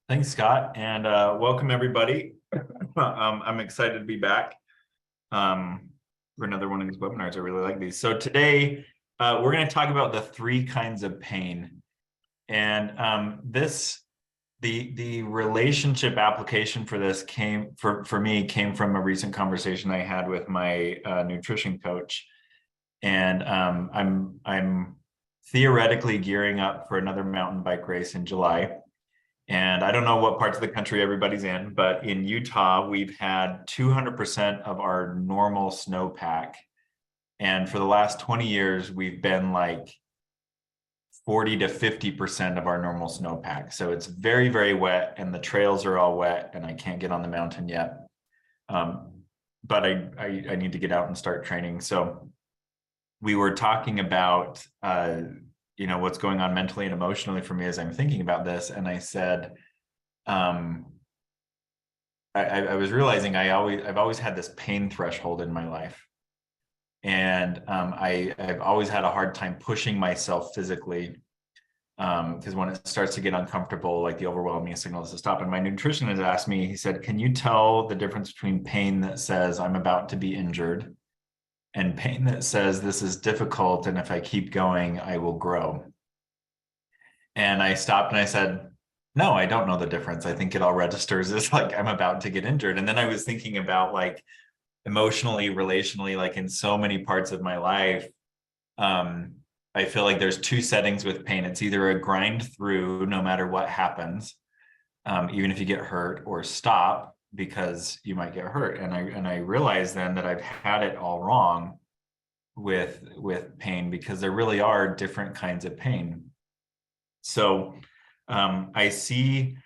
Thanks, Scott, and welcome everybody. I'm excited to be back for another one of these webinars. I really like these. So today we're going to talk about the three kinds of pain, and the relationship application for this came from a recent conversation I had with my nutrition coach, and I'm theoretically gearing up for another mountain bike race in July. And I don't know what parts of the country everybody's in, but in Utah, we've had 200% of our normal snowpack. And for the last 20 years, we've been like 40 to 50% of our normal snowpack. So it's very, very wet and the trails are all wet and I can't get on the mountain yet. But I need to get out and start training. So we were talking about what's going on mentally and emotionally for me as I'm thinking about this. And I said, I was realizing I've always had this pain threshold in my life. And I've always had a hard time pushing myself physically because when it starts to get uncomfortable, like the overwhelming signals to stop. And my nutritionist asked me, he said, can you tell the difference between pain that says I'm about to be injured and pain that says this is difficult, and if I keep going, I will grow? And I stopped and I said, no, I don't know the difference. I think it all registers as like I'm about to get injured. And then I was thinking about like emotionally, relationally, like in so many parts of my life, I feel like there's two settings with pain. It's either a grind through no matter what happens, even if you get hurt, or stop because you might get hurt. And I realized then that I've had it all wrong with pain, because there really are different kinds of pain. So I see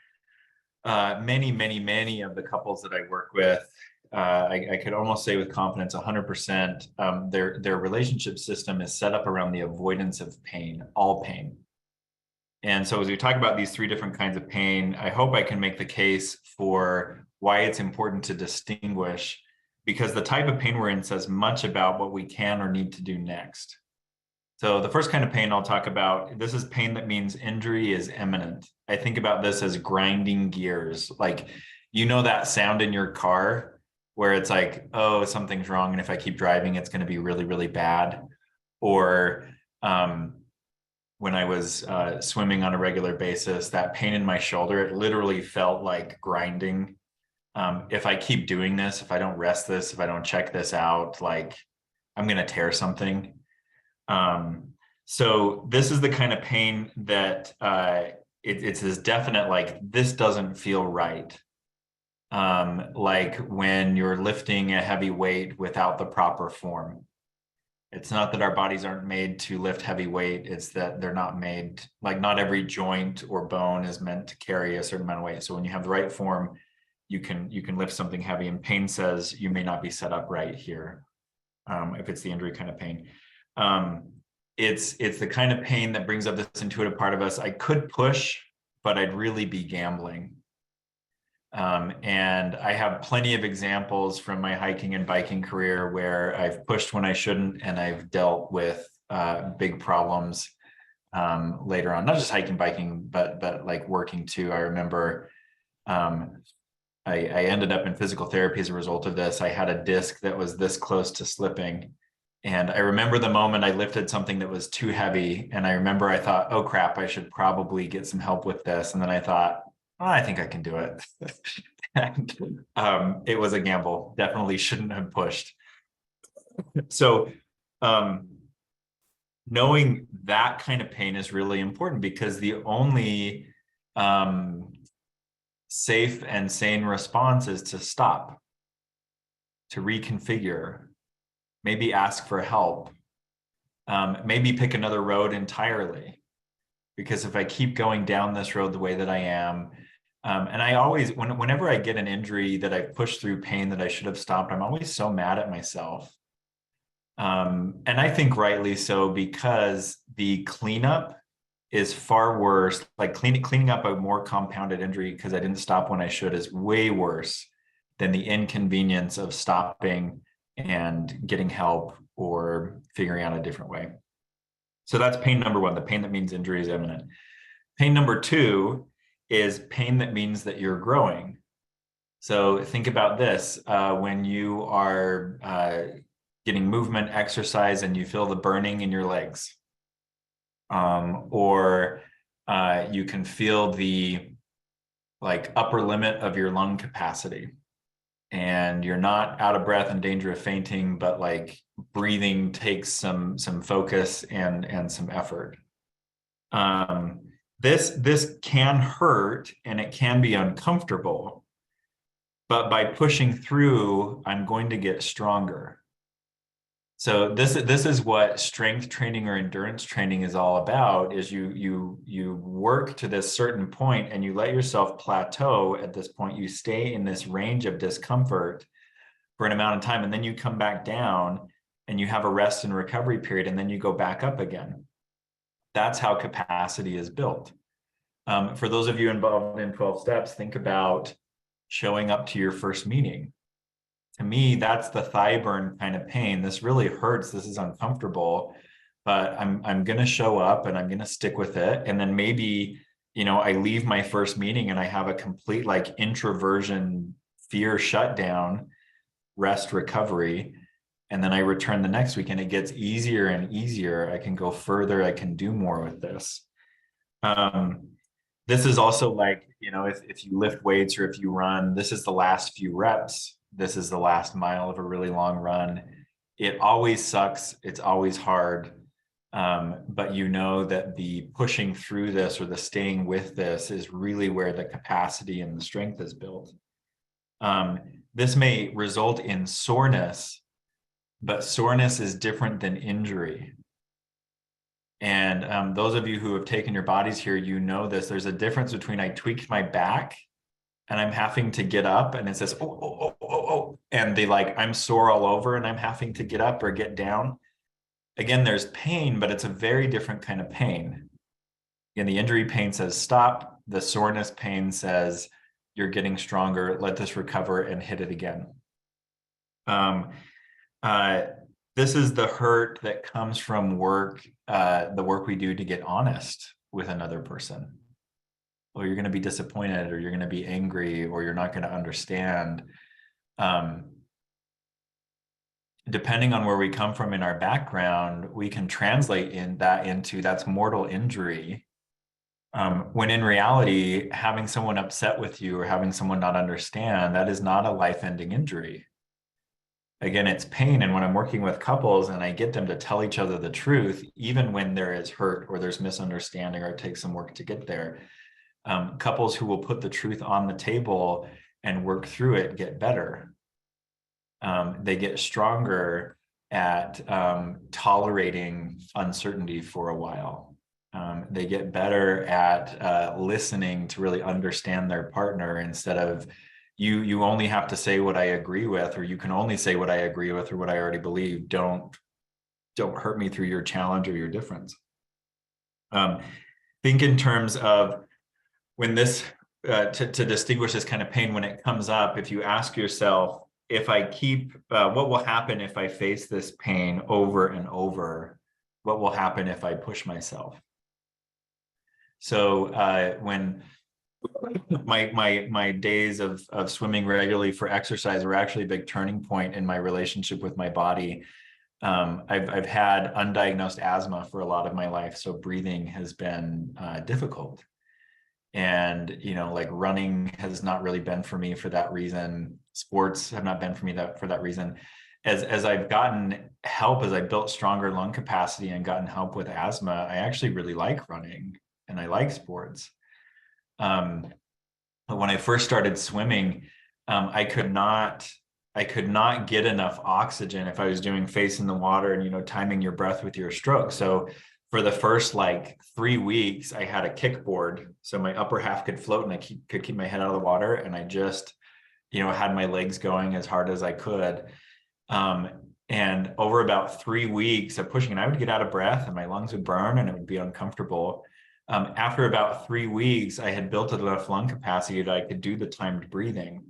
many of the couples that I work with, I could almost say with confidence 100%, their relationship system is set up around the avoidance of pain, all pain. And so as we talk about these three different kinds of pain, I hope I can make the case for why it's important to distinguish, because the type of pain we're in says much about what we can or need to do next. So the first kind of pain I'll talk about, this is pain that means injury is imminent. I think about this as grinding gears. Like, that sound in your car where it's like, oh, something's wrong, and if I keep driving, it's going to be really, really bad. Or when I was swimming on a regular basis, that pain in my shoulder, it literally felt like grinding. If I keep doing this, if I don't rest this, if I don't check this out, like I'm going to tear something. So this is the kind of pain that it's this definite, like, this doesn't feel right. Like when you're lifting a heavy weight without the proper form. It's not that our bodies aren't made to lift heavy weight. It's that they're not made, like not every joint or bone is meant to carry a certain amount of weight. So when you have the right form, you can lift something heavy, and pain says you may not be set up right here. If it's the injury kind of pain. It's the kind of pain that brings up this intuitive part of us. I could push, but I'd really be gambling. And I have plenty of examples from my hiking and biking career where I've pushed when I shouldn't, and I've dealt with big problems later on, not just hiking, biking, but like working too. I remember I ended up in physical therapy as a result of this. I had a disc that was this close to slipping. And I remember the moment I lifted something that was too heavy. And I remember I thought, oh crap, I should probably get some help with this. And then I thought, oh, I think I can do it. And it was a gamble. Definitely shouldn't have pushed. So knowing that kind of pain is really important, because the only safe and sane response is to stop, to reconfigure, maybe ask for help, maybe pick another road entirely. Because if I keep going down this road the way that I am, and I always, whenever I get an injury that I've pushed through pain that I should have stopped, I'm always so mad at myself. And I think rightly so, because the cleanup is far worse. Like cleaning up a more compounded injury because I didn't stop when I should is way worse than the inconvenience of stopping and getting help or figuring out a different way. So that's pain number one, the pain that means injury is imminent. Pain number two is pain that means that you're growing. So think about this, when you are getting movement, exercise, and you feel the burning in your legs, or you can feel the upper limit of your lung capacity, and you're not out of breath and danger of fainting, but like breathing takes some focus and some effort. This can hurt and it can be uncomfortable, but by pushing through, I'm going to get stronger. So this is what strength training or endurance training is all about, is you work to this certain point and you let yourself plateau at this point. You stay in this range of discomfort for an amount of time, and then you come back down and you have a rest and recovery period, and then you go back up again. That's how capacity is built. For those of you involved in 12 steps, think about showing up to your first meeting. To me, that's the thigh burn kind of pain. This really hurts. This is uncomfortable, but I'm going to show up and I'm going to stick with it. And then maybe, I leave my first meeting and I have a complete introversion, fear shutdown, rest, recovery. And then I return the next week and it gets easier and easier. I can go further. I can do more with this. This is also if you lift weights or if you run, this is the last few reps. This is the last mile of a really long run. It always sucks. It's always hard. But you know that the pushing through this or the staying with this is really where the capacity and the strength is built. This may result in soreness, but soreness is different than injury. And those of you who have taken your bodies here, you know this. There's a difference between I tweaked my back and I'm having to get up and it says, oh, and I'm sore all over and I'm having to get up or get down. Again, there's pain, but it's a very different kind of pain. Again, the injury pain says stop. The soreness pain says you're getting stronger. Let this recover and hit it again. This is the hurt that comes from work, the work we do to get honest with another person. Or you're going to be disappointed, or you're going to be angry, or you're not going to understand. Depending on where we come from in our background, we can translate into that's mortal injury. When in reality, having someone upset with you or having someone not understand, that is not a life-ending injury. Again, it's pain. And when I'm working with couples and I get them to tell each other the truth, even when there is hurt or there's misunderstanding or it takes some work to get there, couples who will put the truth on the table and work through it get better. They get stronger at tolerating uncertainty for a while. They get better at listening to really understand their partner, instead of you only have to say what I agree with, or you can only say what I agree with or what I already believe. Don't hurt me through your challenge or your difference. Think in terms of when this, to distinguish this kind of pain when it comes up, if you ask yourself, if I keep, what will happen if I face this pain over and over? What will happen if I push myself? So when my days of swimming regularly for exercise were actually a big turning point in my relationship with my body. I've had undiagnosed asthma for a lot of my life, so breathing has been difficult. And running has not really been for me for that reason. Sports have not been for me for that reason. As I've gotten help, as I built stronger lung capacity and gotten help with asthma, I actually really like running and I like sports. But when I first started swimming, I could not get enough oxygen if I was doing face in the water and timing your breath with your stroke. So for the first 3 weeks, I had a kickboard, so my upper half could float and I could keep my head out of the water, and I just had my legs going as hard as I could. And over about 3 weeks of pushing, and I would get out of breath and my lungs would burn and it would be uncomfortable. After about 3 weeks, I had built enough lung capacity that I could do the timed breathing.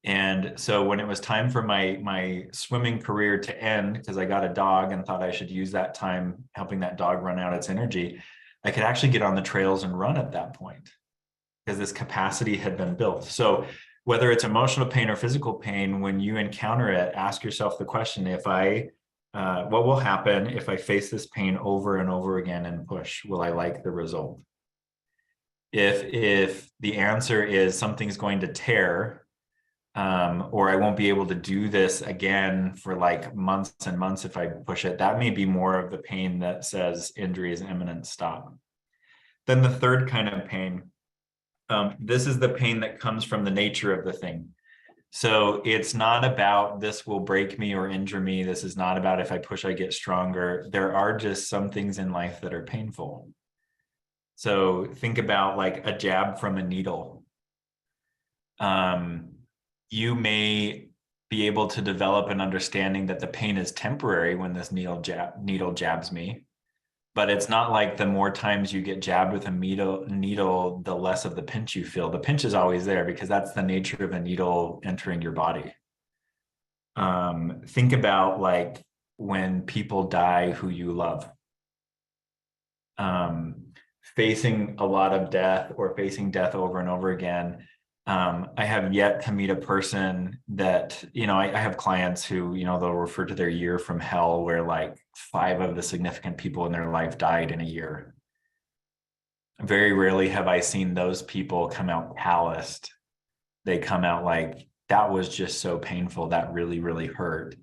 And so when it was time for my swimming career to end, because I got a dog and thought I should use that time helping that dog run out its energy, I could actually get on the trails and run at that point, because this capacity had been built. So whether it's emotional pain or physical pain, when you encounter it, ask yourself the question, what will happen if I face this pain over and over again and push? Will I like the result? If the answer is something's going to tear, or I won't be able to do this again for like months and months if I push it, that may be more of the pain that says injury is imminent, stop. Then the third kind of pain, this is the pain that comes from the nature of the thing. So it's not about this will break me or injure me. This is not about if I push, I get stronger. There are just some things in life that are painful. So think about like a jab from a needle. You may be able to develop an understanding that the pain is temporary when this needle jabs me. But it's not like the more times you get jabbed with a needle, the less of the pinch you feel. The pinch is always there because that's the nature of a needle entering your body. Think about like when people die who you love. Facing a lot of death or facing death over and over again. I have yet to meet a person that, I have clients who, they'll refer to their year from hell where like 5 of the significant people in their life died in a year. Very rarely have I seen those people come out calloused. They come out like, that was just so painful. That really, really hurt.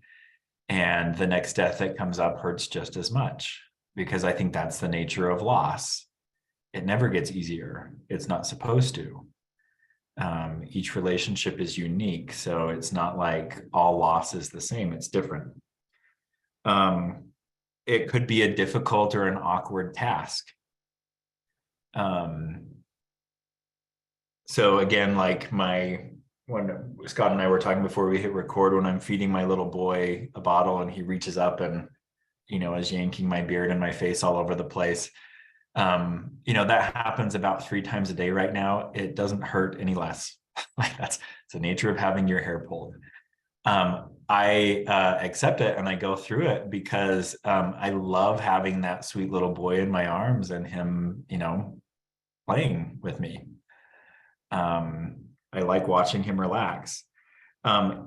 And the next death that comes up hurts just as much, because I think that's the nature of loss. It never gets easier. It's not supposed to. Each relationship is unique, so it's not like all loss is the same. It's different. It could be a difficult or an awkward task. So again, like when Scott and I were talking before we hit record, when I'm feeding my little boy a bottle and he reaches up and, is yanking my beard and my face all over the place. That happens about 3 times a day right now. It doesn't hurt any less. Like it's the nature of having your hair pulled. I accept it and I go through it because I love having that sweet little boy in my arms and him, playing with me. I like watching him relax.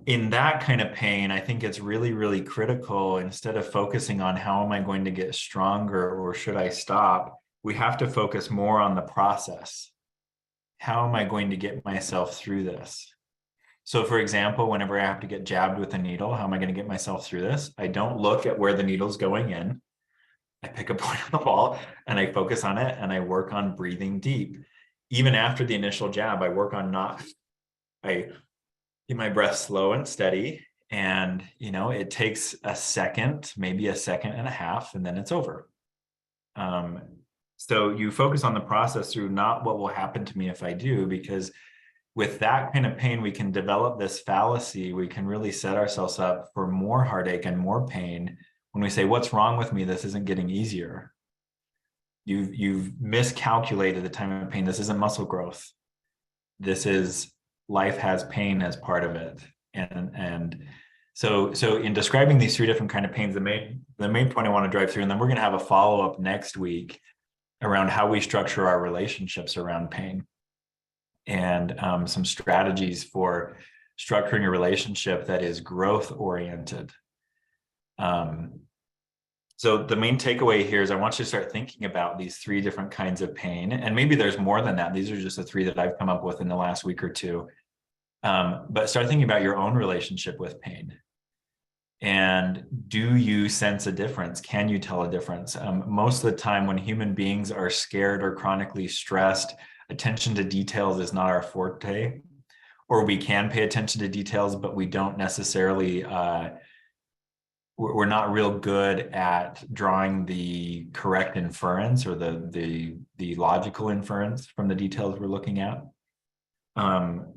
In that kind of pain, I think it's really, really critical, instead of focusing on how am I going to get stronger or should I stop, we have to focus more on the process. How am I going to get myself through this? So for example, whenever I have to get jabbed with a needle, how am I going to get myself through this? I don't look at where the needle's going in. I pick a point on the wall and I focus on it and I work on breathing deep. Even after the initial jab, I keep my breath slow and steady. And, it takes a second, maybe a second and a half, and then it's over. So you focus on the process through not what will happen to me if I do, because with that kind of pain, we can develop this fallacy. We can really set ourselves up for more heartache and more pain when we say, what's wrong with me? This isn't getting easier. You've miscalculated the time of pain. This isn't muscle growth. This is life has pain as part of it. And so in describing these 3 different kind of pains, the main point I want to drive through, and then we're going to have a follow-up next week around how we structure our relationships around pain, and some strategies for structuring a relationship that is growth oriented. So the main takeaway here is I want you to start thinking about these 3 different kinds of pain, and maybe there's more than that. These are just the 3 that I've come up with in the last week or 2. But start thinking about your own relationship with pain. And do you sense a difference? Can you tell a difference? Most of the time when human beings are scared or chronically stressed, attention to details is not our forte, or we can pay attention to details, but we don't necessarily, we're not real good at drawing the correct inference or the logical inference from the details we're looking at.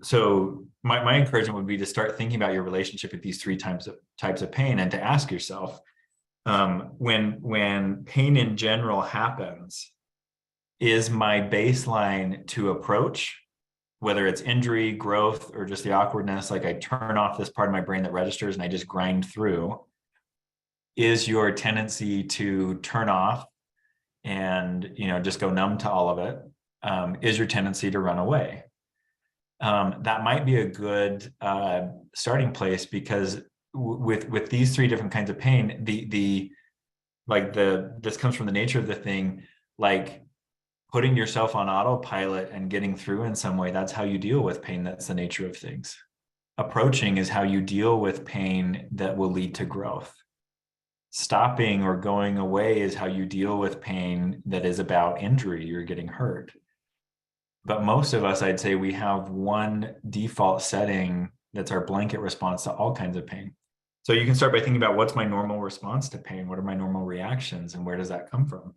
So my encouragement would be to start thinking about your relationship with these 3 types of pain, and to ask yourself, when pain in general happens, is my baseline to approach, whether it's injury, growth, or just the awkwardness, like I turn off this part of my brain that registers and I just grind through, is your tendency to turn off and just go numb to all of it? is your tendency to run away. That might be a good starting place, because with these three different kinds of pain, this comes from the nature of the thing, like putting yourself on autopilot and getting through in some way. That's how you deal with pain. That's the nature of things. Approaching is how you deal with pain that will lead to growth. Stopping or going away is how you deal with pain that is about injury. You're getting hurt. But most of us, I'd say, we have one default setting that's our blanket response to all kinds of pain. So you can start by thinking about, what's my normal response to pain? What are my normal reactions, and where does that come from?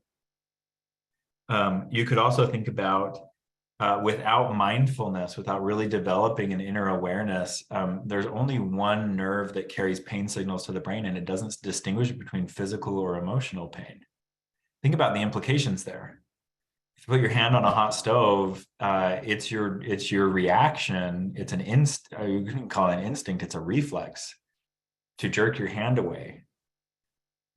You could also think about, without mindfulness, without really developing an inner awareness, there's only one nerve that carries pain signals to the brain, and it doesn't distinguish between physical or emotional pain. Think about the implications there. If you put your hand on a hot stove, it's your reaction. It's an you can call it an instinct. It's a reflex to jerk your hand away.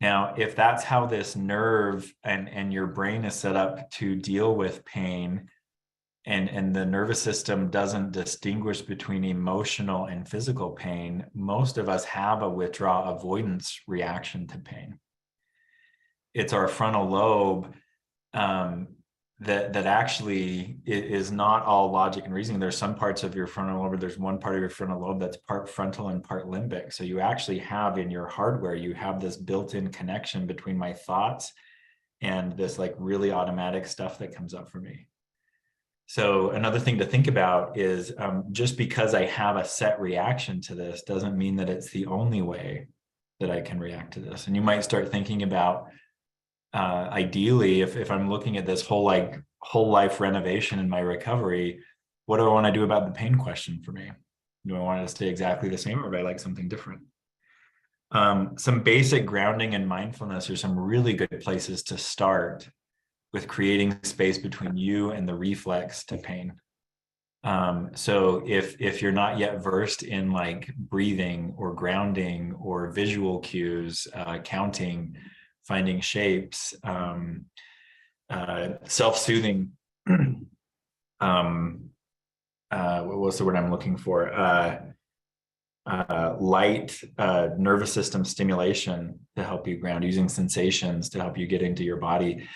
Now, if that's how this nerve and your brain is set up to deal with pain, and the nervous system doesn't distinguish between emotional and physical pain, most of us have a withdrawal avoidance reaction to pain. It's our frontal lobe that actually is not all logic and reasoning. There's some parts of your frontal lobe, there's one part of your frontal lobe that's part frontal and part limbic. So you actually have in your hardware, you have this built-in connection between my thoughts and this like really automatic stuff that comes up for me. So another thing to think about is, just because I have a set reaction to this doesn't mean that it's the only way that I can react to this. And you might start thinking about, ideally, if I'm looking at this whole life renovation in my recovery, what do I want to do about the pain question for me? Do I want it to stay exactly the same, or do I like something different? Some basic grounding and mindfulness are some really good places to start with creating space between you and the reflex to pain. So if you're not yet versed in like breathing or grounding or visual cues, counting, finding shapes, self-soothing, what's the word I'm looking for? Light nervous system stimulation to help you ground, using sensations to help you get into your body.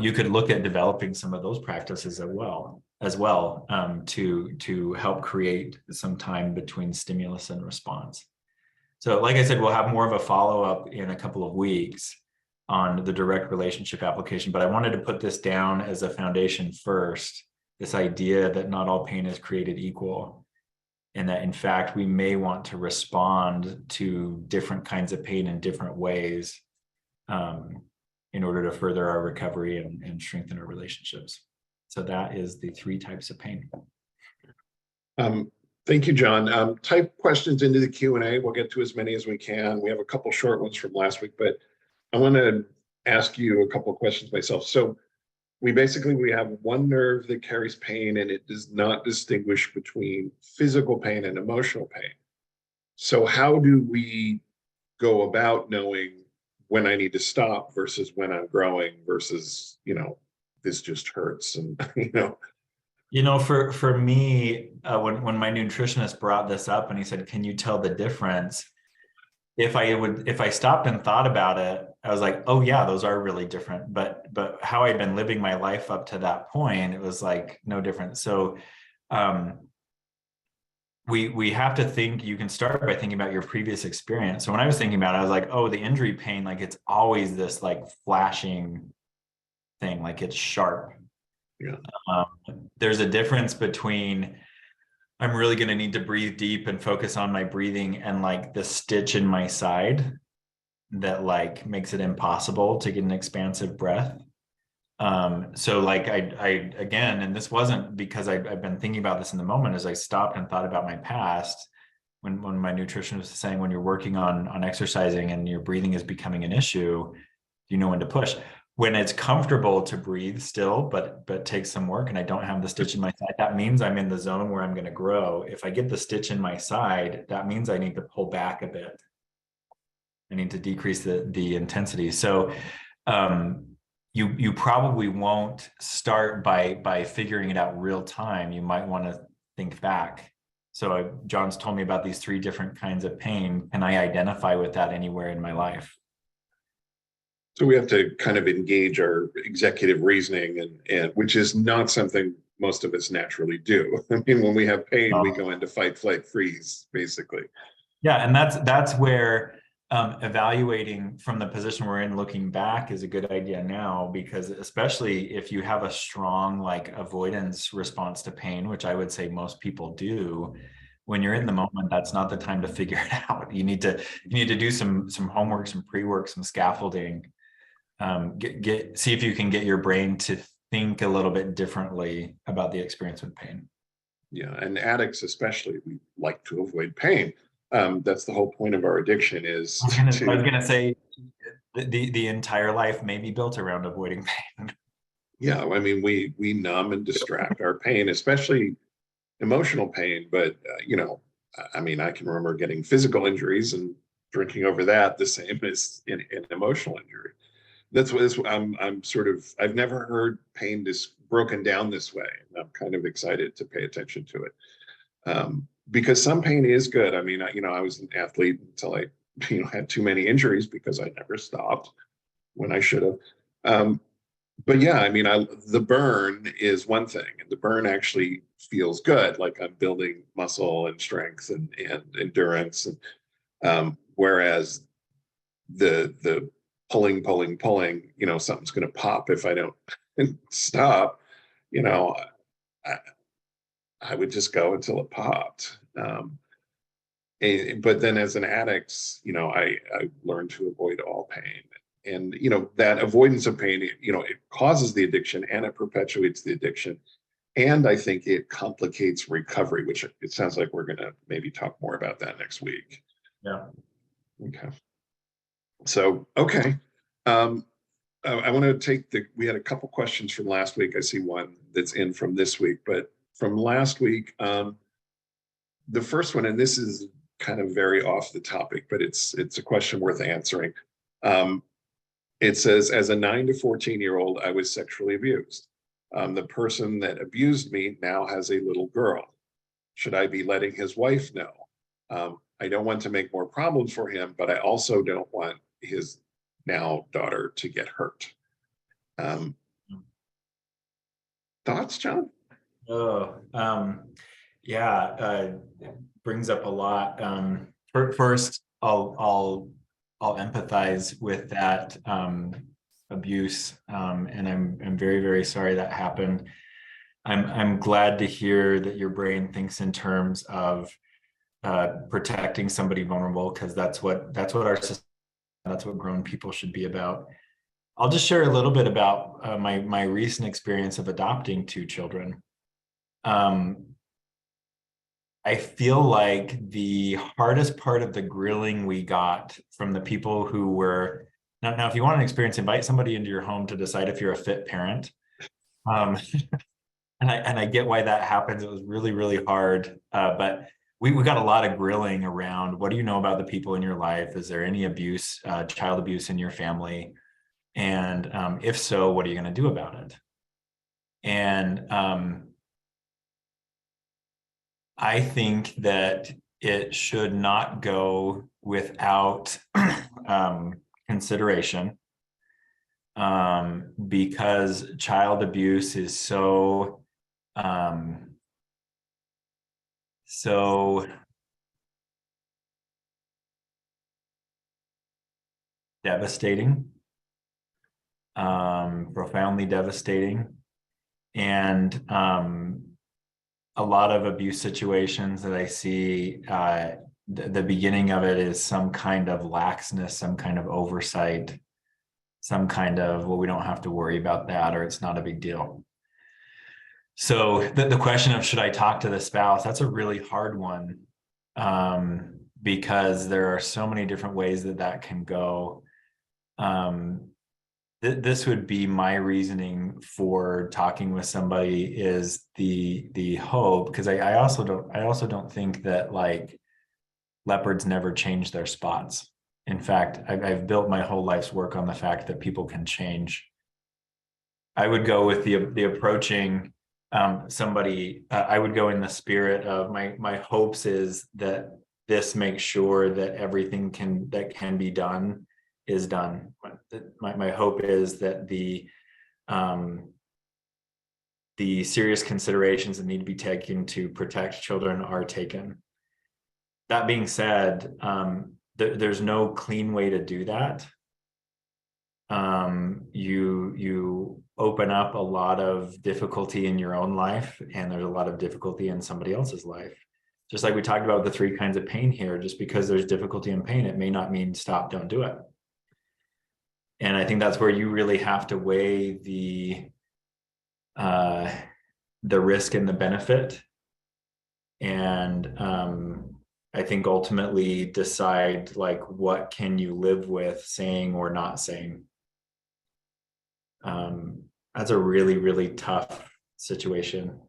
You could look at developing some of those practices as well to help create some time between stimulus and response. So like I said, we'll have more of a follow-up in a couple of weeks on the direct relationship application, but I wanted to put this down as a foundation first, this idea that not all pain is created equal, and that in fact, we may want to respond to different kinds of pain in different ways in order to further our recovery and strengthen our relationships. So that is the 3 types of pain. Thank you, Jon. Type questions into the Q&A. We'll get to as many as we can. We have a couple short ones from last week, but I want to ask you a couple of questions myself. So we have one nerve that carries pain, and it does not distinguish between physical pain and emotional pain. So how do we go about knowing when I need to stop versus when I'm growing versus, this just hurts and, For me, when my nutritionist brought this up and he said, can you tell the difference? If I stopped and thought about it, I was like, oh yeah, those are really different. But how I'd been living my life up to that point, it was like no different. So we have to think, you can start by thinking about your previous experience. So when I was thinking about it, I was like, oh, the injury pain, like it's always this like flashing thing, like it's sharp. Yeah. There's a difference between, I'm really going to need to breathe deep and focus on my breathing, and like the stitch in my side that like makes it impossible to get an expansive breath. So like I again, and this wasn't because I've been thinking about this in the moment, as I stopped and thought about my past, when my nutritionist was saying, when you're working on exercising and your breathing is becoming an issue, you know when to push. When it's comfortable to breathe still, but take some work, and I don't have the stitch in my side, that means I'm in the zone where I'm going to grow. If I get the stitch in my side, that means I need to pull back a bit. I need to decrease the intensity. So you probably won't start by figuring it out real time. You might want to think back. So John's told me about these 3 different kinds of pain. Can I identify with that anywhere in my life? So we have to kind of engage our executive reasoning, and which is not something most of us naturally do. I mean, when we have pain, we go into fight, flight, freeze, basically. Yeah, and that's where evaluating from the position we're in, looking back, is a good idea now, because especially if you have a strong like avoidance response to pain, which I would say most people do, when you're in the moment, that's not the time to figure it out. You need to do some homework, some pre-work, some scaffolding. See if you can get your brain to think a little bit differently about the experience with pain. Yeah, and addicts especially, we like to avoid pain. That's the whole point of our addiction is I was gonna say the entire life may be built around avoiding pain. Yeah, I mean, we numb and distract our pain, especially emotional pain. But I mean, I can remember getting physical injuries and drinking over that the same as in emotional injury. That's what I'm sort of, I've never heard pain broken down this way. And I'm kind of excited to pay attention to it. Because some pain is good. I mean, I was an athlete until I, had too many injuries because I never stopped when I should have. But yeah, I mean, the burn is one thing, and the burn actually feels good. Like I'm building muscle and strength and endurance. And whereas the pulling, something's going to pop if I don't stop, I, I would just go until it popped. But then as an addict, I learned to avoid all pain. And, that avoidance of pain, it causes the addiction and it perpetuates the addiction. And I think it complicates recovery, which it sounds like we're going to maybe talk more about that next week. Yeah. Okay. So, okay. I want to take we had a couple questions from last week. I see one that's in from this week, but from last week, the first one, and this is kind of very off the topic, but it's a question worth answering. It says, as a 9 to 14-year-old, I was sexually abused. The person that abused me now has a little girl. Should I be letting his wife know? I don't want to make more problems for him, but I also don't want his now daughter to get hurt. Thoughts, John? Oh, yeah, it brings up a lot. First, I'll empathize with that abuse, and I'm very, very sorry that happened. I'm glad to hear that your brain thinks in terms of protecting somebody vulnerable, because that's what grown people should be about. I'll just share a little bit about my recent experience of adopting 2 children. I feel like the hardest part of the grilling we got from the people who were now if you want an experience, invite somebody into your home to decide if you're a fit parent. And I get why that happens. It was really, really hard. But we got a lot of grilling around, what do you know about the people in your life? Is there any abuse, child abuse in your family? And if so, what are you going to do about it? And I think that it should not go without consideration, because child abuse is so devastating, profoundly devastating. And a lot of abuse situations that I see, the beginning of it is some kind of laxness, some kind of oversight, some kind of, well, we don't have to worry about that, or it's not a big deal. So the question of, should I talk to the spouse? That's a really hard one, because there are so many different ways that can go. This would be my reasoning for talking with somebody, is the hope, because I also don't think that like leopards never change their spots. In fact, I've built my whole life's work on the fact that people can change. I would go with the approaching somebody. I would go in the spirit of my hopes is that this makes sure that everything that can be done is done. My hope is that the serious considerations that need to be taken to protect children are taken. That being said, there's no clean way to do that. You open up a lot of difficulty in your own life, and there's a lot of difficulty in somebody else's life. Just like we talked about the 3 kinds of pain here, just because there's difficulty and pain, it may not mean stop, don't do it. And I think that's where you really have to weigh the risk and the benefit. And I think ultimately decide, like, what can you live with saying or not saying. That's a really, really tough situation.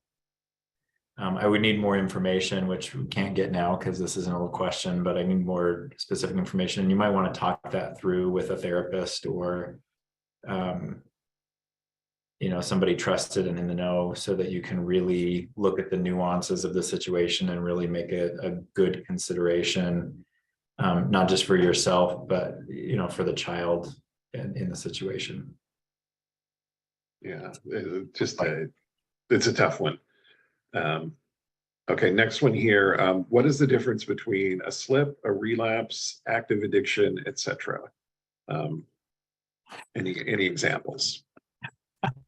I would need more information, which we can't get now because this is an old question, but I need more specific information. You might want to talk that through with a therapist or, somebody trusted and in the know, so that you can really look at the nuances of the situation and really make it a good consideration, not just for yourself, but, for the child in the situation. Yeah, it's a tough one. Okay, next one here. What is the difference between a slip, a relapse, active addiction, etc.? Any examples?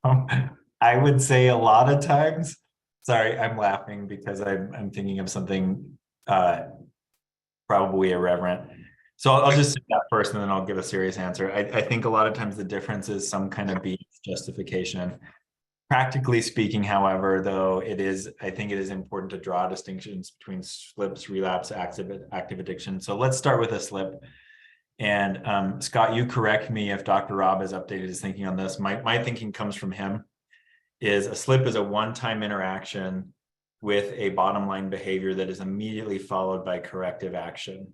I would say a lot of times, sorry, I'm laughing because I'm thinking of something probably irreverent. So I'll just say that first, and then I'll give a serious answer. I think a lot of times the difference is some kind of BS justification. Practically speaking, however, though, I think it is important to draw distinctions between slips, relapse, active addiction. So let's start with a slip. And Scott, you correct me if Dr. Rob has updated his thinking on this. My thinking comes from him. Is a slip is a one-time interaction with a bottom line behavior that is immediately followed by corrective action.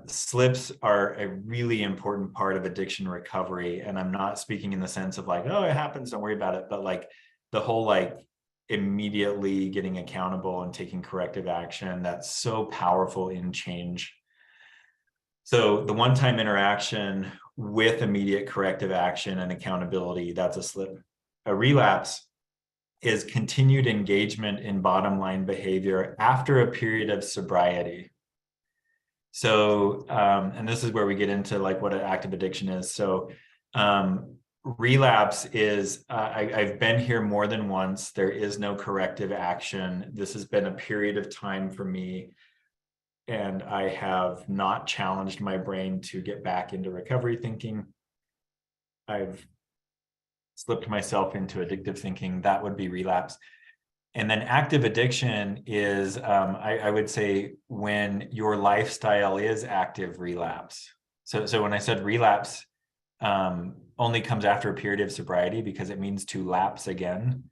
Slips are a really important part of addiction recovery. And I'm not speaking in the sense of like, oh, it happens, don't worry about it. But like the whole, like, immediately getting accountable and taking corrective action, that's so powerful in change. So the one-time interaction with immediate corrective action and accountability, that's a slip. A relapse is continued engagement in bottom line behavior after a period of sobriety. So, and this is where we get into like what an active addiction is. So relapse is, I've been here more than once. There is no corrective action. This has been a period of time for me, and I have not challenged my brain to get back into recovery thinking. I've slipped myself into addictive thinking. That would be relapse. And then active addiction is, I would say, when your lifestyle is active relapse. So when I said relapse only comes after a period of sobriety, because it means to lapse again,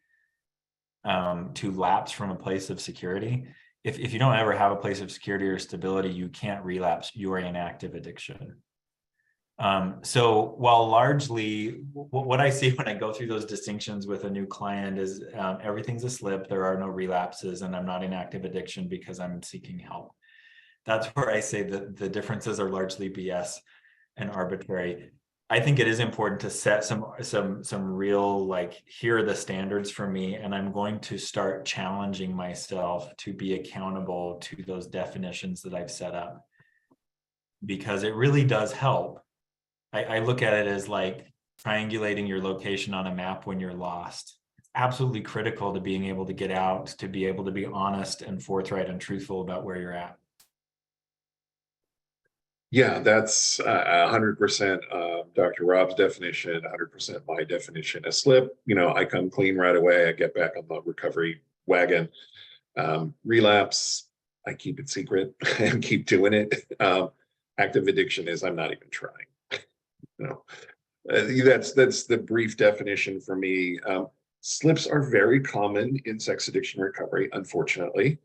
to lapse from a place of security. If you don't ever have a place of security or stability, you can't relapse. You are in active addiction. So while largely what I see when I go through those distinctions with a new client is everything's a slip, there are no relapses, and I'm not in active addiction because I'm seeking help. That's where I say that the differences are largely BS and arbitrary. I think it is important to set some real, like, here are the standards for me, and I'm going to start challenging myself to be accountable to those definitions that I've set up, because it really does help. I look at it as like triangulating your location on a map when you're lost. It's absolutely critical to being able to get out, to be able to be honest and forthright and truthful about where you're at. Yeah, that's 100% Dr. Rob's definition, 100% my definition. A slip, I come clean right away. I get back on the recovery wagon. Relapse, I keep it secret and keep doing it. Active addiction is I'm not even trying. That's the brief definition for me. Slips are very common in sex addiction recovery, unfortunately,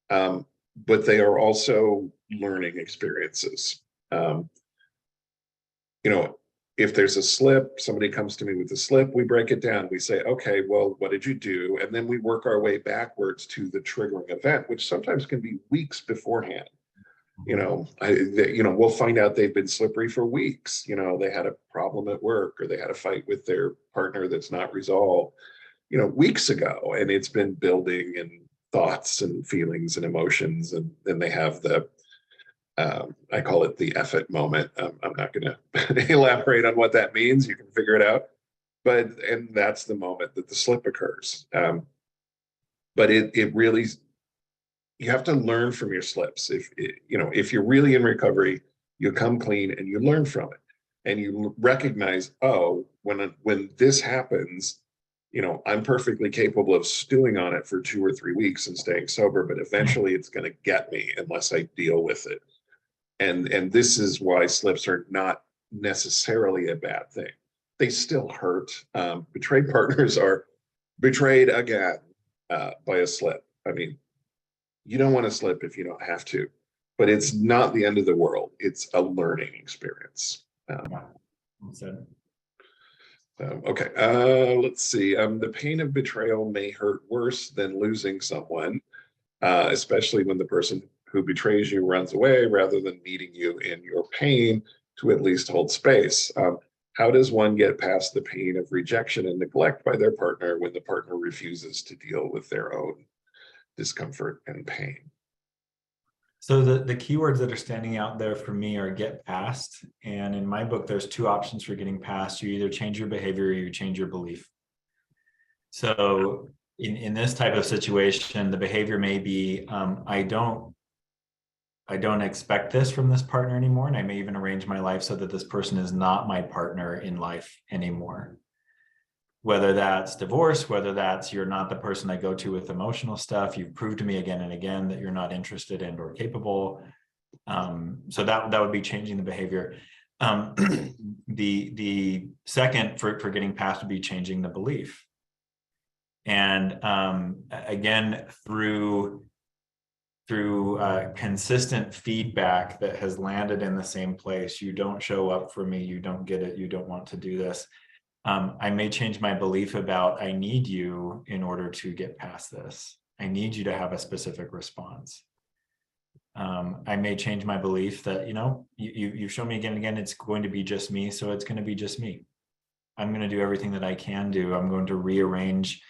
but they are also learning experiences. if there's a slip, somebody comes to me with a slip, we break it down. We say, okay, well, what did you do? And then we work our way backwards to the triggering event, which sometimes can be weeks beforehand. We'll find out they've been slippery for weeks. They had a problem at work, or they had a fight with their partner that's not resolved, weeks ago, and it's been building and thoughts and feelings and emotions. And then they have I call it the F it moment. I'm not going to elaborate on what that means. You can figure it out. And that's the moment that the slip occurs. But it really, you have to learn from your slips. If you're really in recovery, you come clean and you learn from it, and you recognize, oh, when this happens, I'm perfectly capable of stewing on it for 2 or 3 weeks and staying sober, but eventually it's going to get me unless I deal with it. And this is why slips are not necessarily a bad thing. They still hurt. Betrayed partners are betrayed again by a slip. I mean, you don't want to slip if you don't have to, but it's not the end of the world. It's a learning experience. Okay, let's see. The pain of betrayal may hurt worse than losing someone, especially when the person who betrays you runs away rather than meeting you in your pain to at least hold space. How does one get past the pain of rejection and neglect by their partner when the partner refuses to deal with their own discomfort and pain? So the keywords that are standing out there for me are get past. And in my book, there's 2 options for getting past. You either change your behavior or you change your belief. So in this type of situation, the behavior may be, I don't expect this from this partner anymore. And I may even arrange my life so that this person is not my partner in life anymore. Whether that's divorce, whether that's you're not the person I go to with emotional stuff, you've proved to me again and again that you're not interested in or capable. So that would be changing the behavior. The second for getting past would be changing the belief. And again, through consistent feedback that has landed in the same place, you don't show up for me, you don't get it, you don't want to do this. I may change my belief about I need you in order to get past this. I need you to have a specific response. I may change my belief that, you show me again and again, it's going to be just me, so it's going to be just me. I'm going to do everything that I can do. I'm going to rearrange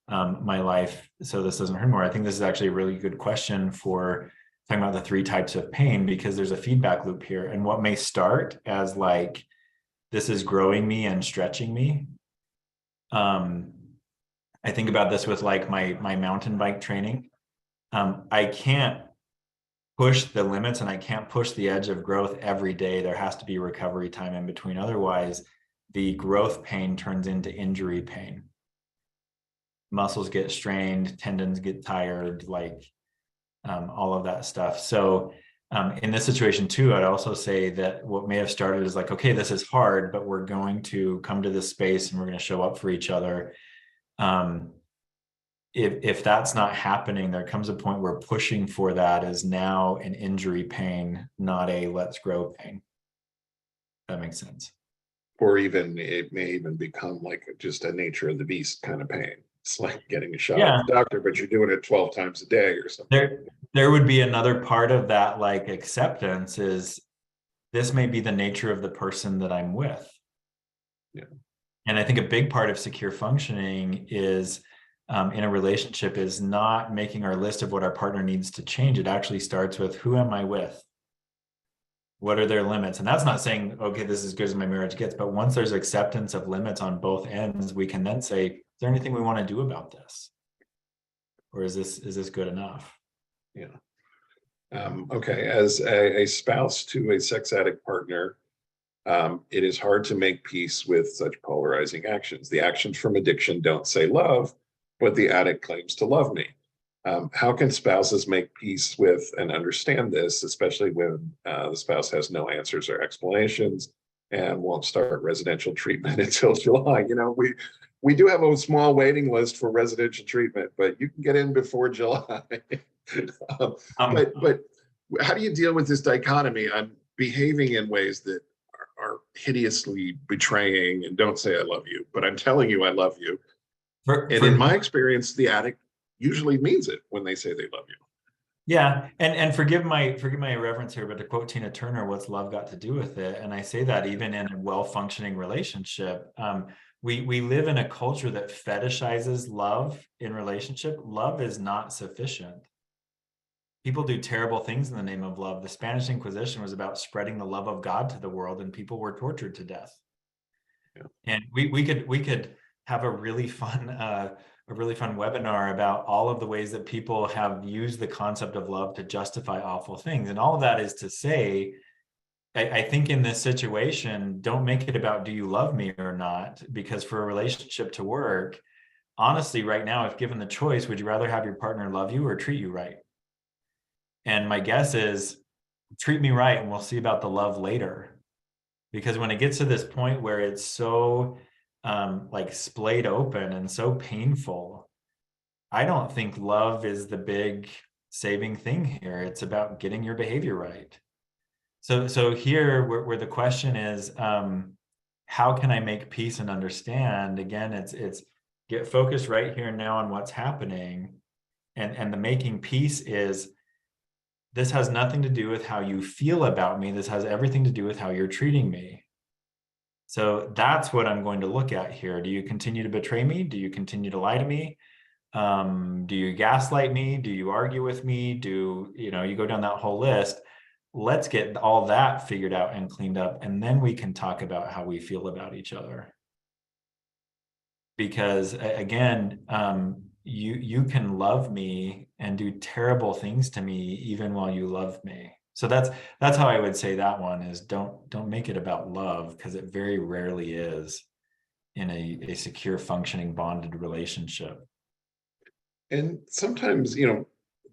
my life so this doesn't hurt more. I think this is actually a really good question for talking about the 3 types of pain, because there's a feedback loop here. And what may start as like, this is growing me and stretching me. I think about this with like my mountain bike training. I can't push the limits and I can't push the edge of growth every day. There has to be recovery time in between. Otherwise, the growth pain turns into injury pain. Muscles get strained, tendons get tired, like all of that stuff. So in this situation too, I'd also say that what may have started is like, okay, this is hard, but we're going to come to this space and we're going to show up for each other. If that's not happening, there comes a point where pushing for that is now an injury pain, not a let's grow pain. That makes sense. Or even it may even become like just a nature of the beast kind of pain. It's like getting a shot at the doctor, but you're doing it 12 times a day or something. There would be another part of that, like acceptance is this may be the nature of the person that I'm with. Yeah. And I think a big part of secure functioning is in a relationship is not making our list of what our partner needs to change. It actually starts with who am I with? What are their limits? And that's not saying, okay, this is as good as my marriage gets, but once there's acceptance of limits on both ends, we can then say, is there anything we want to do about this? Or is this good enough? Yeah. Okay. As a spouse to a sex addict partner, it is hard to make peace with such polarizing actions. The actions from addiction don't say love, but the addict claims to love me. How can spouses make peace with and understand this, especially when the spouse has no answers or explanations and won't start residential treatment until July? We do have a small waiting list for residential treatment, but you can get in before July. But how do you deal with this dichotomy? I'm behaving in ways that are hideously betraying and don't say I love you, but I'm telling you I love you. And in For my experience, the addict usually means it when they say they love you. Yeah, and forgive my irreverence here, but to quote Tina Turner, "What's love got to do with it?" And I say that even in a well-functioning relationship, we live in a culture that fetishizes love in relationship. Love is not sufficient. People do terrible things in the name of love. The Spanish Inquisition was about spreading the love of God to the world, and people were tortured to death. Yeah. And we could have a really fun webinar about all of the ways that people have used the concept of love to justify awful things. And all of that is to say, I think in this situation, don't make it about do you love me or not? Because for a relationship to work, honestly, right now, if given the choice, would you rather have your partner love you or treat you right? And my guess is treat me right, and we'll see about the love later. Because when it gets to this point where it's so like splayed open and so painful, I don't think love is the big saving thing here. It's about getting your behavior right. So here where the question is, how can I make peace and understand? Again, it's get focused right here and now on what's happening. And the making peace is, this has nothing to do with how you feel about me. This has everything to do with how you're treating me. So that's what I'm going to look at here. Do you continue to betray me? Do you continue to lie to me? Do you gaslight me? Do you argue with me? You go down that whole list. Let's get all that figured out and cleaned up, and then we can talk about how we feel about each other. Because again, you can love me and do terrible things to me even while you love me. So that's how I would say that one is, don't make it about love, because it very rarely is in a secure, functioning, bonded relationship. And sometimes,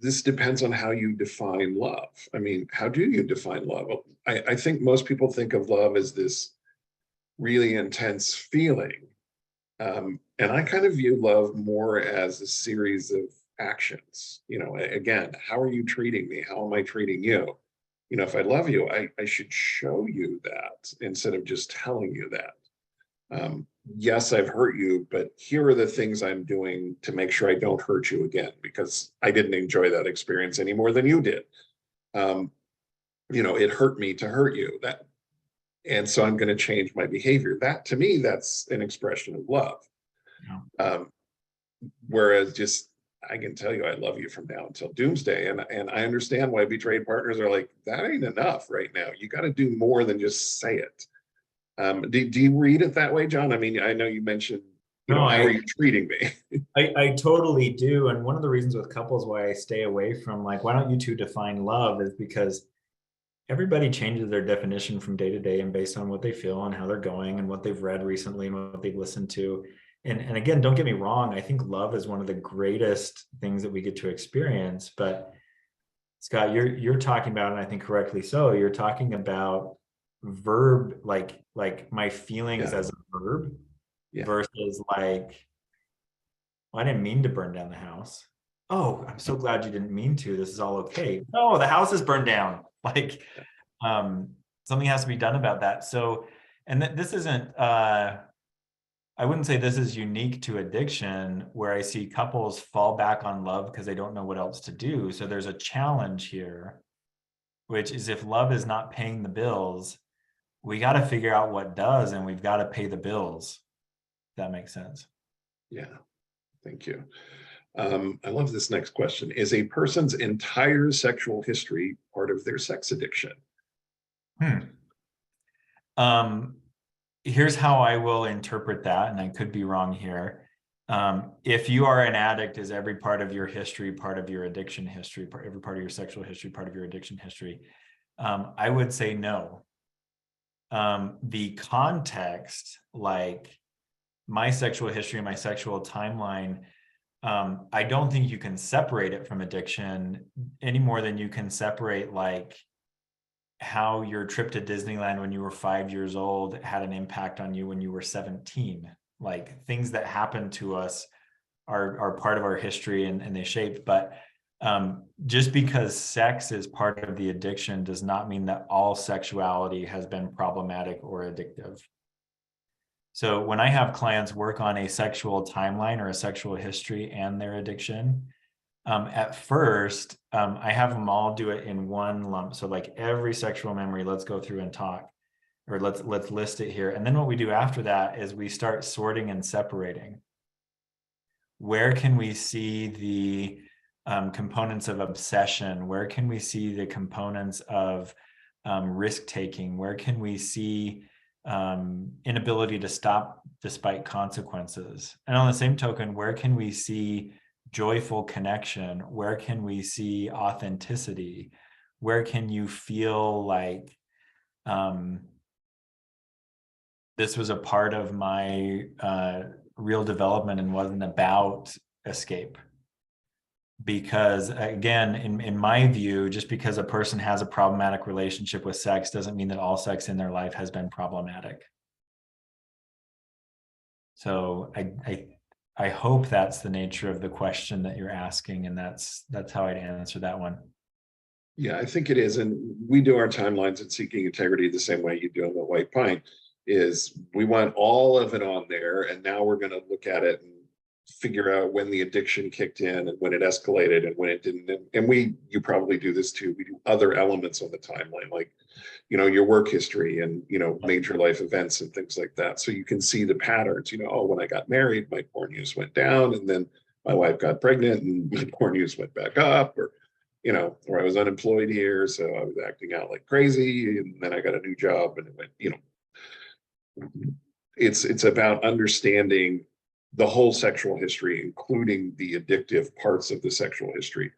this depends on how you define love. I mean, how do you define love? I think most people think of love as this really intense feeling. And I kind of view love more as a series of actions. Again, how are you treating me? How am I treating you? If I love you, I should show you that instead of just telling you that. Yes, I've hurt you, but here are the things I'm doing to make sure I don't hurt you again, because I didn't enjoy that experience any more than you did. It hurt me to hurt you. And so I'm going to change my behavior. That, to me, that's an expression of love. Yeah. Whereas just, I can tell you I love you from now until doomsday. And I understand why betrayed partners are like, that ain't enough right now. You got to do more than just say it. Do you read it that way, Jon? I mean, I know you mentioned, No, how are you treating me? I totally do. And one of the reasons with couples why I stay away from, like, why don't you two define love, is because everybody changes their definition from day to day and based on what they feel and how they're going and what they've read recently and what they've listened to. And again, don't get me wrong, I think love is one of the greatest things that we get to experience. But Scott, you're talking about, and I think correctly so, you're talking about verb, like my feelings Yeah. as a verb, Yeah. versus like, well, I didn't mean to burn down the house. Oh, I'm so glad you didn't mean to. This is all okay. No, the house is burned down. Like, something has to be done about that. So, and this isn't, I wouldn't say this is unique to addiction, where I see couples fall back on love because they don't know what else to do. So there's a challenge here, which is, if love is not paying the bills, we got to figure out what does, and we've got to pay the bills. If that makes sense. Yeah. Thank you. I love this next question. Is a person's entire sexual history part of their sex addiction? Here's how I will interpret that, and I could be wrong here. If you are an addict, is every part of your history part of your addiction history, every part of your sexual history part of your addiction history? I would say no. The context, like my sexual history and my sexual timeline, I don't think you can separate it from addiction any more than you can separate, like, how your trip to Disneyland when you were 5 years old had an impact on you when you were 17. Like, things that happen to us are part of our history, and they shaped. But Just because sex is part of the addiction does not mean that all sexuality has been problematic or addictive. So when I have clients work on a sexual timeline or a sexual history and their addiction, at first, I have them all do it in one lump. So like every sexual memory, let's go through and talk, or let's list it here. And then what we do after that is we start sorting and separating. Where can we see the components of obsession? Where can we see the components of risk taking? Where can we see inability to stop despite consequences? And on the same token, where can we see joyful connection? Where can we see authenticity? Where can you feel like this was a part of my real development and wasn't about escape? Because again, in my view, just because a person has a problematic relationship with sex doesn't mean that all sex in their life has been problematic. So I hope that's the nature of the question that you're asking, and that's how I'd answer that one. Yeah, I think it is. And we do our timelines in Seeking Integrity the same way you do on the White Pine, is we want all of it on there. And now we're going to look at it and figure out when the addiction kicked in and when it escalated and when it didn't. And you probably do this too. We do other elements on the timeline, like, your work history and, major life events and things like that. So you can see the patterns, oh, when I got married, my porn use went down, and then my wife got pregnant and my porn use went back up, or I was unemployed here, so I was acting out like crazy, and then I got a new job and it went, it's about understanding the whole sexual history, including the addictive parts of the sexual history.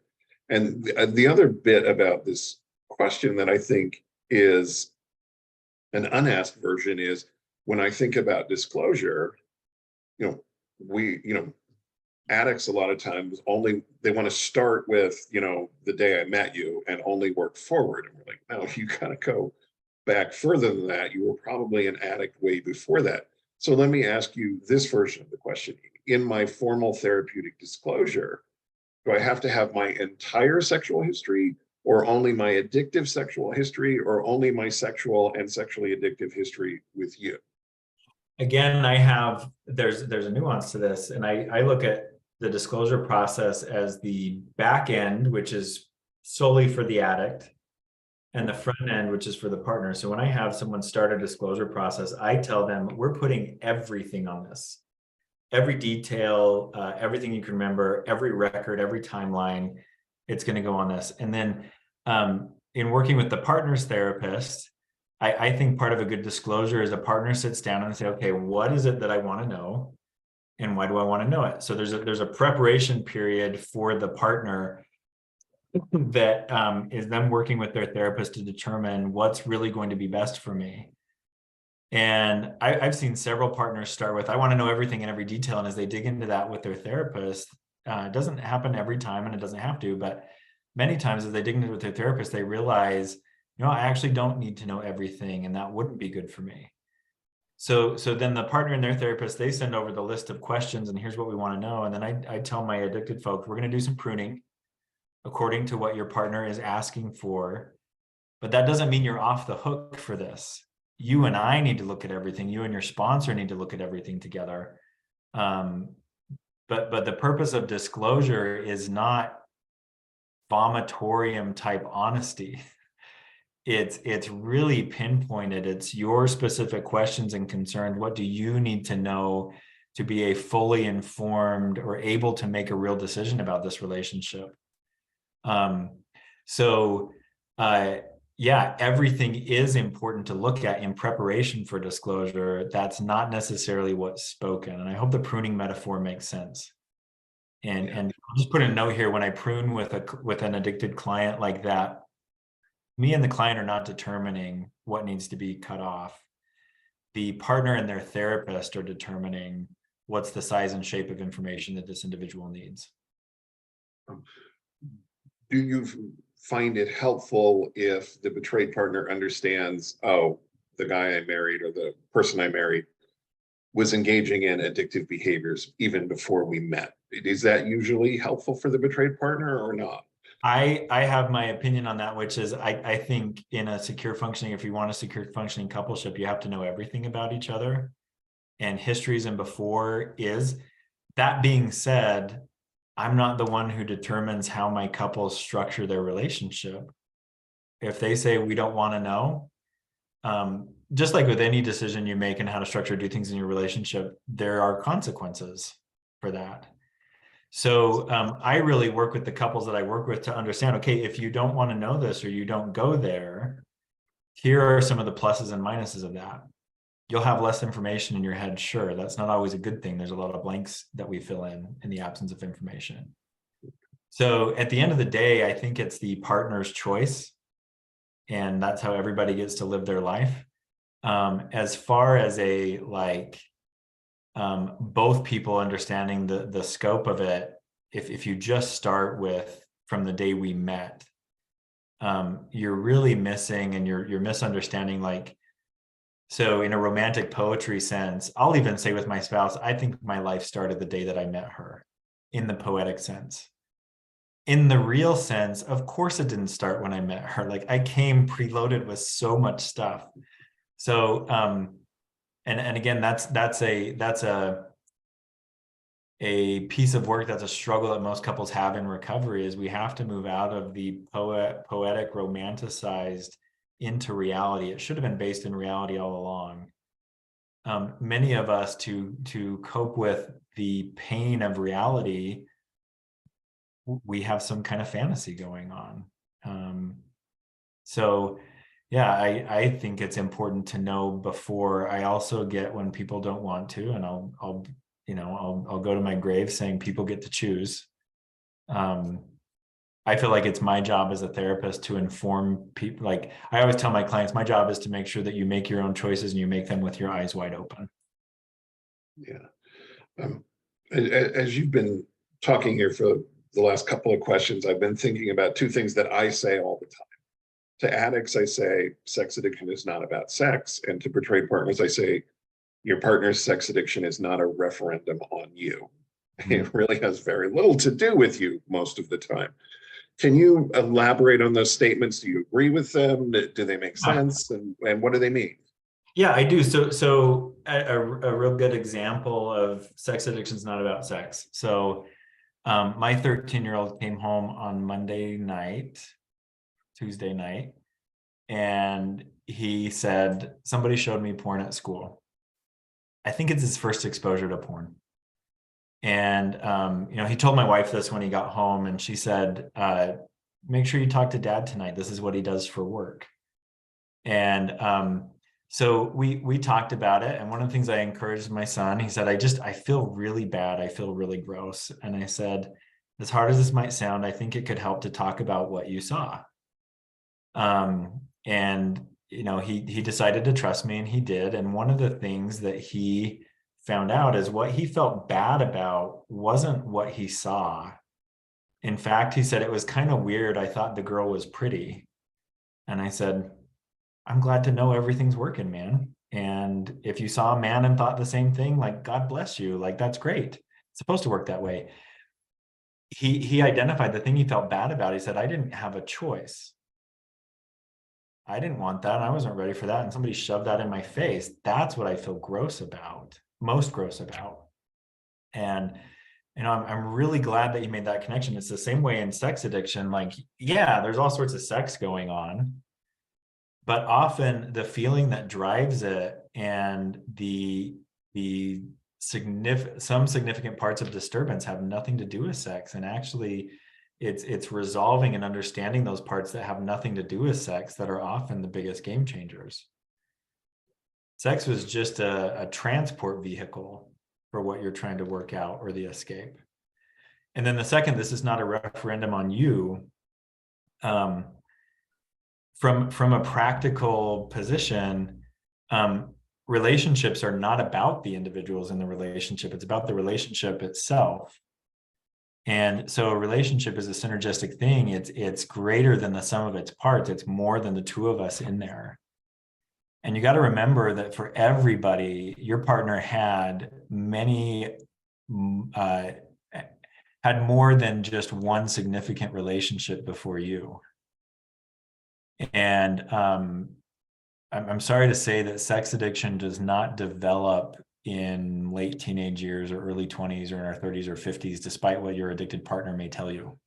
And the other bit about this question that I think is an unasked version is, when I think about disclosure, addicts a lot of times they want to start with, the day I met you and only work forward. And we're like, no, you gotta go back further than that. You were probably an addict way before that. So let me ask you this version of the question. In my formal therapeutic disclosure, do I have to have my entire sexual history, or only my addictive sexual history, or only my sexual and sexually addictive history with you? Again, there's a nuance to this, and I look at the disclosure process as the back end, which is solely for the addict, and the front end, which is for the partner. So when I have someone start a disclosure process, I tell them we're putting everything on this, every detail, everything you can remember, every record, every timeline, it's going to go on this. And then in working with the partner's therapist, I think part of a good disclosure is a partner sits down and say, okay, what is it that I want to know? And why do I want to know it? So there's a preparation period for the partner that is them working with their therapist to determine what's really going to be best for me. And I've seen several partners start with, I want to know everything in every detail. And as they dig into that with their therapist, it doesn't happen every time, and it doesn't have to, but many times as they dig into it with their therapist, they realize, I actually don't need to know everything, and that wouldn't be good for me. So then the partner and their therapist, they send over the list of questions, and here's what we want to know. And then I tell my addicted folks, we're going to do some pruning according to what your partner is asking for. But that doesn't mean you're off the hook for this. You and I need to look at everything. You and your sponsor need to look at everything together. But the purpose of disclosure is not vomitorium type honesty. It's really pinpointed. It's your specific questions and concerns. What do you need to know to be a fully informed or able to make a real decision about this relationship? Yeah, everything is important to look at in preparation for disclosure. That's not necessarily what's spoken. And I hope the pruning metaphor makes sense. And I'll just put a note here: when I prune with an addicted client like that, me and the client are not determining what needs to be cut off. The partner and their therapist are determining what's the size and shape of information that this individual needs. Do you find it helpful if the betrayed partner understands, oh, the guy I married or the person I married was engaging in addictive behaviors even before we met? Is that usually helpful for the betrayed partner or not? I have my opinion on that, which is I think in a secure functioning, if you want a secure functioning coupleship, you have to know everything about each other and histories and before is. That being said, I'm not the one who determines how my couples structure their relationship. If they say we don't want to know, just like with any decision you make and how to structure do things in your relationship, there are consequences for that. So I really work with the couples that I work with to understand, okay, if you don't want to know this or you don't go there, here are some of the pluses and minuses of that. You'll have less information in your head. Sure, that's not always a good thing. There's a lot of blanks that we fill in the absence of information. So at the end of the day, I think it's the partner's choice, and that's how everybody gets to live their life. As far as a like both people understanding the scope of it, if you just start with from the day we met, you're really missing and you're misunderstanding. Like, so in a romantic poetry sense, I'll even say with my spouse, I think my life started the day that I met her, in the poetic sense. In the real sense, of course it didn't start when I met her. Like, I came preloaded with so much stuff. So and again, that's a piece of work, that's a struggle that most couples have in recovery, is we have to move out of the poetic romanticized into reality. It should have been based in reality all along. Many of us, to cope with the pain of reality, we have some kind of fantasy going on. So yeah, I think it's important to know before. I also get when people don't want to, and I'll go to my grave saying people get to choose. I feel like it's my job as a therapist to inform people. Like I always tell my clients, my job is to make sure that you make your own choices and you make them with your eyes wide open. Yeah. As you've been talking here for the last couple of questions, I've been thinking about two things that I say all the time. To addicts, I say sex addiction is not about sex. And to betrayed partners, I say your partner's sex addiction is not a referendum on you. It really has very little to do with you most of the time. Can you elaborate on those statements? Do you agree with them? Do they make sense? And what do they mean? Yeah, I do. So a real good example of sex addiction is not about sex. So my 13-year-old came home on Tuesday night, and he said, somebody showed me porn at school. I think it's his first exposure to porn. And, he told my wife this when he got home, and she said, make sure you talk to dad tonight. This is what he does for work. And so we talked about it. And one of the things I encouraged my son, he said, I feel really bad. I feel really gross. And I said, as hard as this might sound, I think it could help to talk about what you saw. And he decided to trust me, and he did. And one of the things that he found out is what he felt bad about wasn't what he saw. In fact, he said, it was kind of weird. I thought the girl was pretty. And I said, I'm glad to know everything's working, man. And if you saw a man and thought the same thing, like, God bless you. Like, that's great. It's supposed to work that way. He identified the thing he felt bad about. He said, I didn't have a choice. I didn't want that. I wasn't ready for that. And somebody shoved that in my face. That's what I feel gross about, most gross about. And, I'm really glad that you made that connection. It's the same way in sex addiction. Like, yeah, there's all sorts of sex going on, but often the feeling that drives it and some significant parts of disturbance have nothing to do with sex. And actually, it's resolving and understanding those parts that have nothing to do with sex that are often the biggest game changers. Sex was just a transport vehicle for what you're trying to work out, or the escape. And then the second, this is not a referendum on you. From a practical position, relationships are not about the individuals in the relationship. It's about the relationship itself. And so a relationship is a synergistic thing. It's greater than the sum of its parts. It's more than the two of us in there. And you got to remember that for everybody, your partner had had more than just one significant relationship before you. And I'm sorry to say that sex addiction does not develop in late teenage years or early 20s or in our 30s or 50s, despite what your addicted partner may tell you.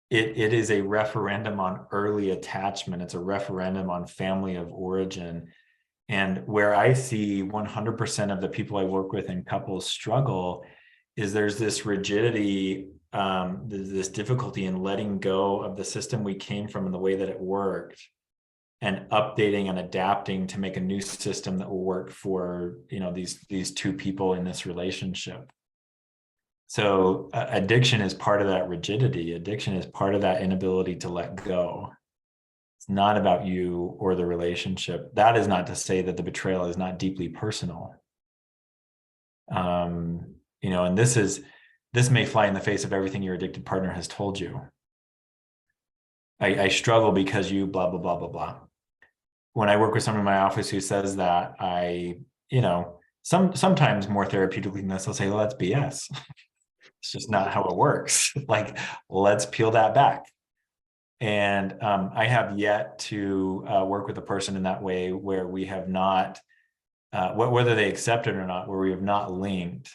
It is a referendum on early attachment. It's a referendum on family of origin. And where I see 100% of the people I work with in couples struggle is there's this rigidity, this difficulty in letting go of the system we came from and the way that it worked, and updating and adapting to make a new system that will work for, you know, these two people in this relationship. So addiction is part of that rigidity. Addiction is part of that inability to let go. It's not about you or the relationship. That is not to say that the betrayal is not deeply personal. You know, and this may fly in the face of everything your addicted partner has told you. I struggle because you blah, blah, blah, blah, blah. When I work with someone in my office who says that, you know, sometimes more therapeutically than this, they'll say, well, that's BS. It's just not how it works. Like, let's peel that back. And I have yet to work with a person in that way where we have not, whether they accept it or not, where we have not linked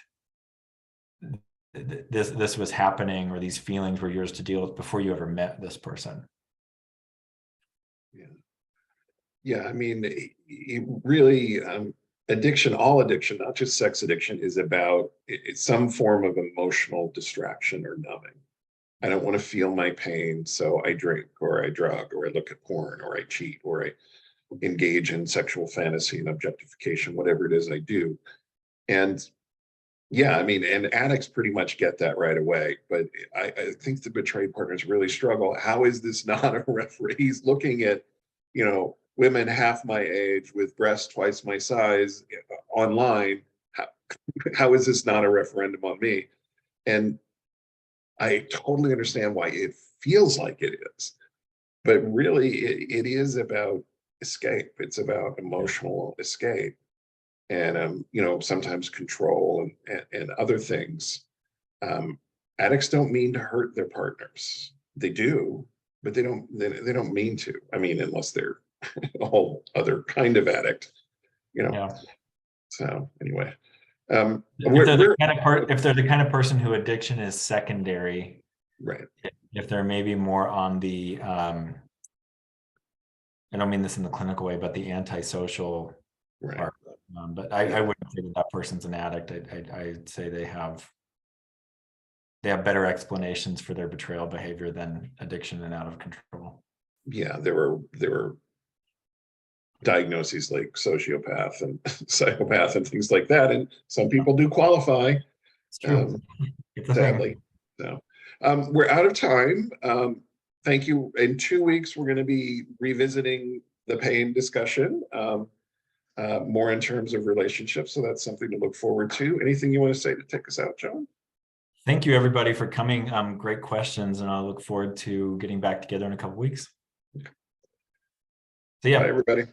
this was happening or these feelings were yours to deal with before you ever met this person. Yeah. Yeah, I mean, it really, addiction, all addiction, not just sex addiction, is about it's some form of emotional distraction or numbing. I don't want to feel my pain, so I drink or I drug or I look at porn or I cheat or I engage in sexual fantasy and objectification, whatever it is I do. And yeah, I mean, and addicts pretty much get that right away. But I think the betrayed partners really struggle. How is this not a referee? He's looking at, you know, women half my age with breasts twice my size online. How is this not a referendum on me? And I totally understand why it feels like it is. But really, it is about escape. It's about emotional escape. And you know, sometimes control and other things. Addicts don't mean to hurt their partners. They do, but they don't mean to. I mean, unless they're a whole other kind of addict, you know. Yeah. So anyway, if they're the kind of person who addiction is secondary, right? If they're maybe more on the, I don't mean this in the clinical way, but the antisocial Right. part. But I wouldn't say that person's an addict. I'd say they have better explanations for their betrayal behavior than addiction and out of control. Yeah, there were diagnoses like sociopath and psychopath and things like that, and some people do qualify. It's true. It's a sadly. thing. So we're out of time. Thank you. In 2 weeks, we're going to be revisiting the pain discussion, more in terms of relationships. So that's something to look forward to. Anything you want to say to take us out, Jon? Thank you, everybody, for coming. Great questions, and I'll look forward to getting back together in a couple weeks. See ya. Bye, everybody.